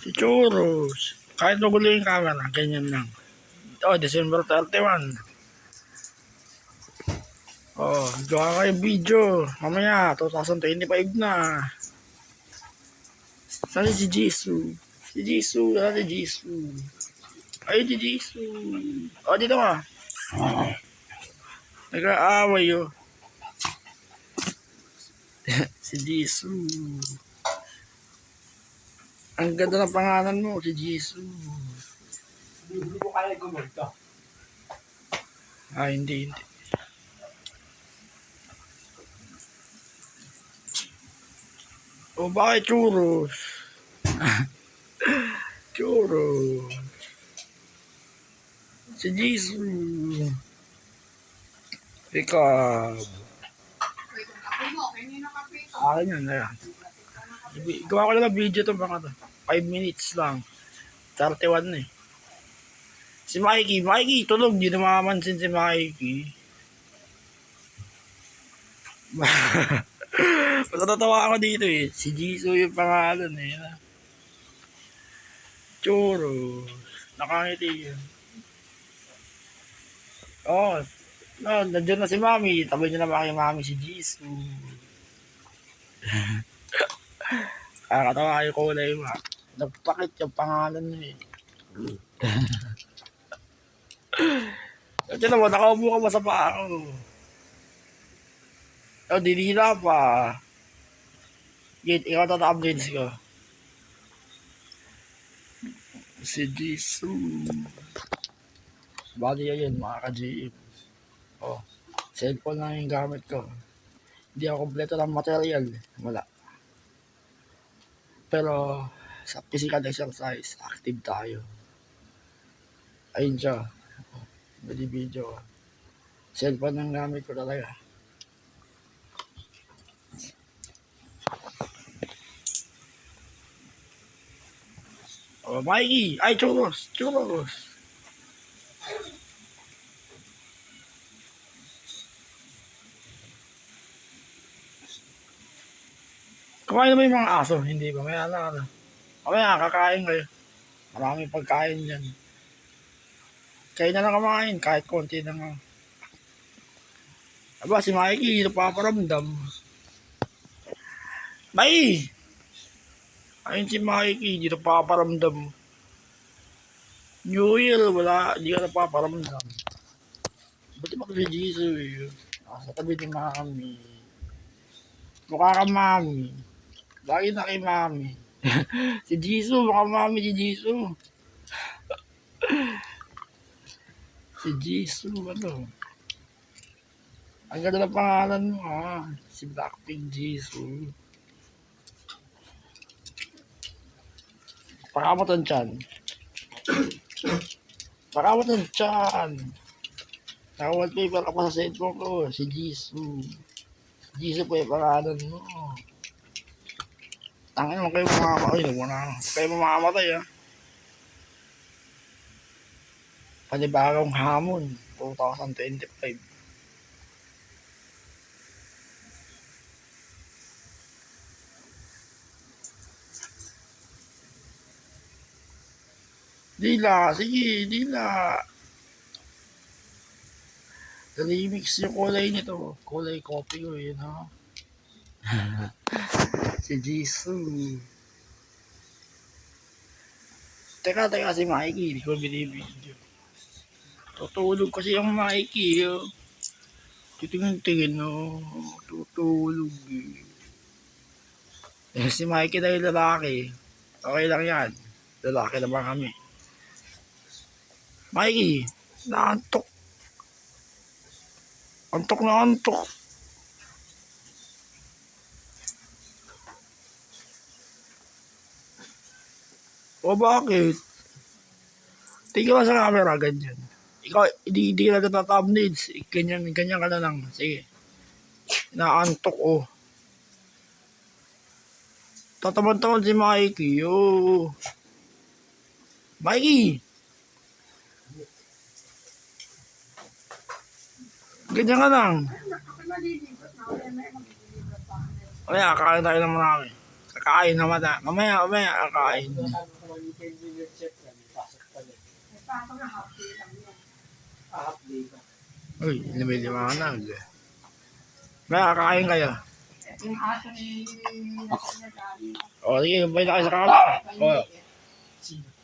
Si Churros. Kahit magulo yung camera, ganyan lang. Oh, December 31. Oh, gawa kayo video. Mamaya, 2025 na. Saan si Jisoo? Si Jisoo, saan si Jisoo? Ay, si Jisoo. Oh, dito ka. Nag-aaway oh. Si Jisoo. Ang ganda ng pangalan mo, si Jisoo. Hindi ko kaya gumulto. Ah, hindi. O bakit churros? Churros. Si Jisoo. Ikaw. Akin yun, ayan. Gawa ko lang video to mga to. 5 minutes lang. 31 na eh. Si Mikey, tulog. Di na makamansin si Mikey. Matatawa ako dito eh. Si Jisoo yung pangalan eh. Churros. Nakangiti yun. Oh, no, nandiyan na si Mami. Tabi niya naman kay Mami si Jisoo. Kakatawa yung kulay mo. Nagpakit yung pangalan niya eh. At yun naman, nakaupo ka ba sa paa ko? Oh, dinila pa. Gate, ikaw tata-updates ko. Si Jisoo. Bali yan, mga ka-GM. Oh, cellphone lang yung gamit ko. Hindi ako kompleto ng material. Wala. Pero, sa physical exercise, active tayo. Ayun siya. Bali video. Cellphone ang gamit ko talaga. Oh, Mikey! Ay, churros! Churros! Kumain na ba yung mga aso? Hindi ba? May ano. Mamaya, kakain kayo. Maraming pagkain dyan. Kayo na lang kumain, kahit konti na nga. Aba, si Mikey, napaparamdam. Mikey! Ayun si Mikey, di napaparamdam. New Year, wala, di ka napaparamdam. Buti pa si Jisoo eh. Sa tabi ni Mami. Mukha ka Mami. Lagi na kay Mami. Si Jisoo, mukha Mami si Jisoo. Si Jisoo, ano? Ang ganda ng pangalan mo ha. Si Blackpink Jisoo. Pakamot ang tiyan. Pakamot ang tiyan. Naka-wallpaper ka pa sa cellphone ko. Si Jisoo. Jisoo po yung pangalan mo. Tangin naman kayo mamamatay. Kayo mamamatay ha. Panibagong hamon. 2025. Dila, sige, dila. Remix yung kulay nito. Kulay coffee ko yun ha. Si Jisoo. Teka, si Mikey. Hindi ko binibidyo. Tutulog kasi yung Mikey. Oh. Titingin-tingin. Oh. Tutulog eh. Si Mikey dahil lalaki. Okay lang yan. Lalaki naman kami. Mikey, naantok. Antok na antok. O bakit? Tingnan ka sa camera, ganyan. Ikaw, hindi ka na nata-thumbnails. Ganyan ka na lang. Sige. Naantok oh. Tatamad-tamad si Mikey. Oh. Mikey! Ganyan ka lang. Kaya, kakain tayo ng marami. Kain na mata. Mamaya, kakain. Ano ko mag-weekend din yung chef na may pasok pala. May pasok na half day lang yan. Half day ka. Uy, lumiliwanag. Mamaya, kakain kayo. Yung aso ni nasa na galing. O, sige, balik na kayo sa kama. O, Sino?